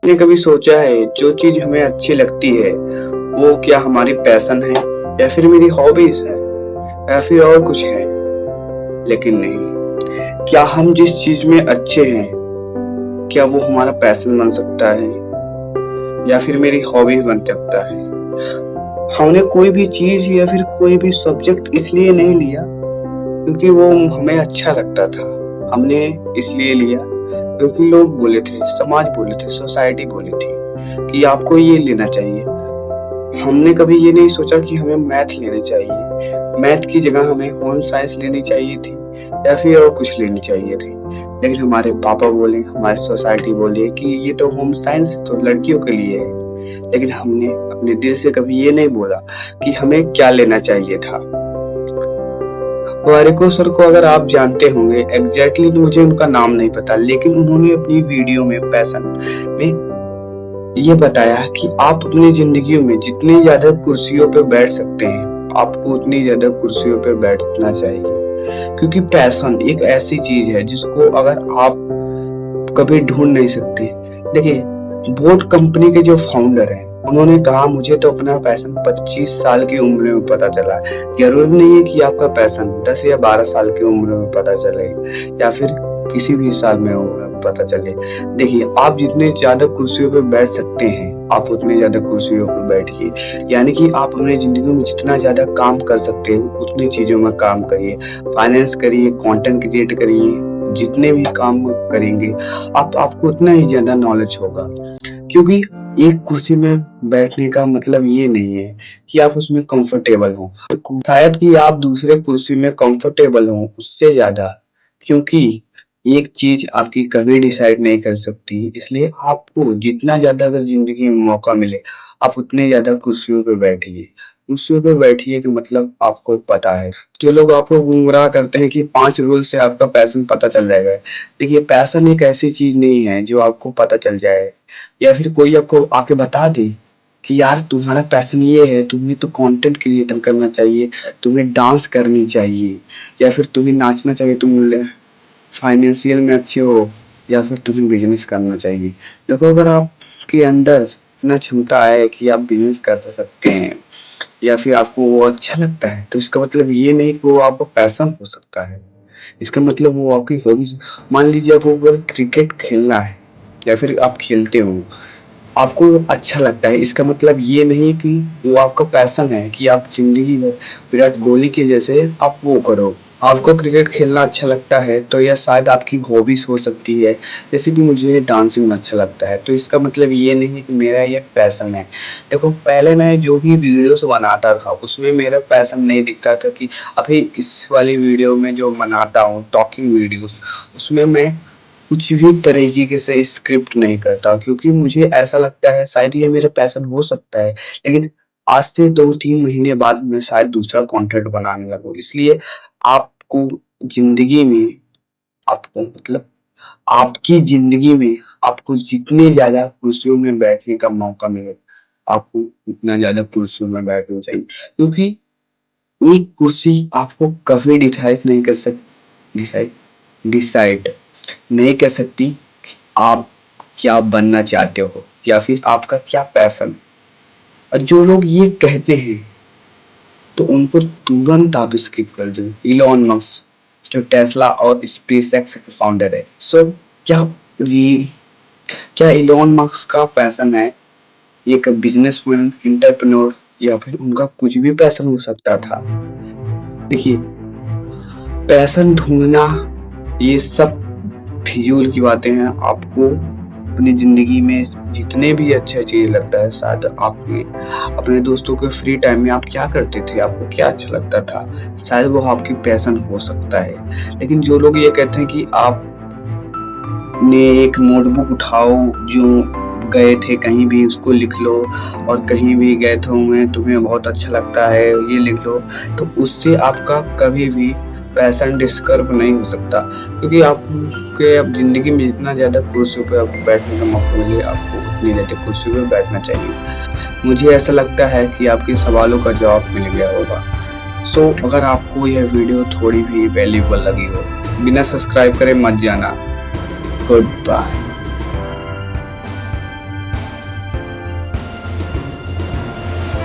आपने कभी सोचा है जो चीज हमें अच्छी लगती है वो क्या हमारी पैशन है या फिर मेरी हॉबीज है या फिर और कुछ है? लेकिन नहीं, क्या हम जिस चीज में अच्छे हैं क्या वो हमारा पैशन बन सकता है या फिर मेरी हॉबी बन सकता है? हमने कोई भी चीज या फिर कोई भी सब्जेक्ट इसलिए नहीं लिया क्योंकि वो हमें अच्छा लगता था। हमने इसलिए लिया क्योंकि लोग बोले थे, समाज बोले थे, सोसाइटी बोली थी कि आपको ये लेना चाहिए। हमने कभी ये नहीं सोचा कि हमें मैथ लेनी चाहिए, मैथ की जगह हमें होम साइंस लेनी चाहिए थी या फिर और कुछ लेनी चाहिए थी। लेकिन हमारे पापा बोले, हमारी सोसाइटी बोली कि ये तो होम साइंस तो लड़कियों के लिए है। लेकिन हमने अपने दिल से कभी ये नहीं बोला कि हमें क्या लेना चाहिए था। वारिको सर को अगर आप जानते होंगे, एग्जैक्टली तो मुझे उनका नाम नहीं पता, लेकिन उन्होंने अपनी वीडियो में पैशन में ये बताया कि आप अपनी जिंदगी में जितनी ज्यादा कुर्सियों पे बैठ सकते हैं आपको उतनी ज्यादा कुर्सियों पे बैठना चाहिए, क्योंकि पैशन एक ऐसी चीज है जिसको अगर आप कभी ढूंढ नहीं सकते। देखिए, बोट कंपनी के जो फाउंडर हैं उन्होंने कहा मुझे तो अपना पैशन 25 साल की उम्र में पता चला। जरूरी नहीं है कि आपका पैशन 10 या 12 साल की उम्र में पता चले या फिर किसी भी साल में पता चले। देखिए, आप जितने ज्यादा कुर्सियों पर बैठ सकते हैं आप उतने ज्यादा कुर्सियों पर बैठिए, यानी कि आप अपनी जिंदगी में जितना ज्यादा काम कर सकते हो उतनी चीजों में काम करिए। फाइनेंस करिए, कंटेंट क्रिएट करिए, जितने भी काम करेंगे आपको उतना ही ज्यादा नॉलेज होगा। क्योंकि एक कुर्सी में बैठने का मतलब ये नहीं है कि आप उसमें कंफर्टेबल हो, शायद कि आप दूसरे कुर्सी में कंफर्टेबल हो उससे ज्यादा। क्योंकि एक चीज आपकी कभी डिसाइड नहीं कर सकती, इसलिए आपको जितना ज्यादा अगर जिंदगी में मौका मिले आप उतने ज्यादा कुर्सियों पे बैठिए। कुर्सियों पे बैठिए कि मतलब आपको पता है। जो लोग आपको गुमराह करते हैं कि 5 रूल से आपका पैशन पता चल जाएगा, देखिए पैशन एक ऐसी चीज नहीं है जो आपको पता चल जाए या फिर कोई आपको आके बता दे कि यार तुम्हारा पैशन ये है, तुम्हें तो कंटेंट क्रिएटर करना चाहिए, तुम्हें डांस करनी चाहिए या फिर तुम्हें नाचना चाहिए, तुम फाइनेंशियल में अच्छे हो या फिर तुम्हें बिजनेस करना चाहिए। देखो, अगर आपके अंदर इतना क्षमता है कि आप बिजनेस कर सकते हैं या फिर आपको वो अच्छा लगता है तो इसका मतलब ये नहीं कि वो आपका पैशन हो सकता है। इसका मतलब वो आपकी हॉबी। मान लीजिए आपको अगर क्रिकेट खेलना है या फिर आप खेलते हो, आपको अच्छा लगता है, इसका मतलब ये नहीं कि वो आपका पैशन है कि आप जिंदगी में विराट कोहली के जैसे आप वो करो। आपको क्रिकेट खेलना अच्छा लगता है तो यह शायद आपकी हॉबीज हो सकती है। जैसे कि मुझे डांसिंग अच्छा लगता है तो इसका मतलब ये नहीं कि मेरा ये पैशन है। देखो, पहले मैं जो भी वीडियोस बनाता था उसमें मेरा पैशन नहीं दिखता था। कि अभी इस वाली वीडियो में जो बनाता हूँ टॉकिंग वीडियोस, उसमें मैं कुछ भी तरीके से स्क्रिप्ट नहीं करता क्योंकि मुझे ऐसा लगता है शायद ये मेरा पैशन हो सकता है। लेकिन आज से 2-3 महीने बाद मैं शायद दूसरा कंटेंट बनाने लगूं। इसलिए आपको जिंदगी में आपको मतलब आपकी जिंदगी में आपको जितने ज्यादा कुर्सियों में बैठने का मौका मिले आपको उतना ज्यादा कुर्सियों में बैठना चाहिए। क्योंकि एक कुर्सी आपको कभी डिसाइड डिसाइड नहीं कर सकती कि आप क्या बनना चाहते हो या फिर आपका क्या पैशन। और जो लोग ये कहते हैं तो उनको तुरंत आप स्किप कर दो। इलॉन मस्क जो टेस्ला और स्पेसएक्स के फाउंडर है, सो क्या ये क्या इलॉन मस्क का पैशन है एक बिजनेसमैन, एंटरप्रेन्योर या फिर उनका कुछ भी पैशन हो सकता था? देखिए, पैशन ढूंढना ये सब फिजूल की बातें हैं। आपको अपनी जिंदगी में जितने भी अच्छा चीज लगता है, शायद आपने अपने दोस्तों के फ्री टाइम में आप क्या करते थे, आपको क्या अच्छा लगता था, शायद वो आपकी पैशन हो सकता है। लेकिन जो लोग ये कहते हैं कि आप ने एक नोटबुक उठाओ, जो गए थे कहीं भी उसको लिख लो, और कहीं भी गए थे मैं तुम्हें बहुत अच्छा लगता है ये लिख लो, तो उससे आपका कभी भी पैशन डिस्कर्व नहीं हो सकता। क्योंकि आपके अब जिंदगी में जितना ज्यादा कुर्सियों पर आपको बैठने का मौका मिले आपको उतनी ज्यादा कुर्सियों पर बैठना चाहिए। मुझे ऐसा लगता है कि आपके सवालों का जवाब मिल गया होगा। सो अगर आपको यह वीडियो थोड़ी भी वैल्यूबल लगी हो, बिना सब्सक्राइब करे मत जाना। Goodbye.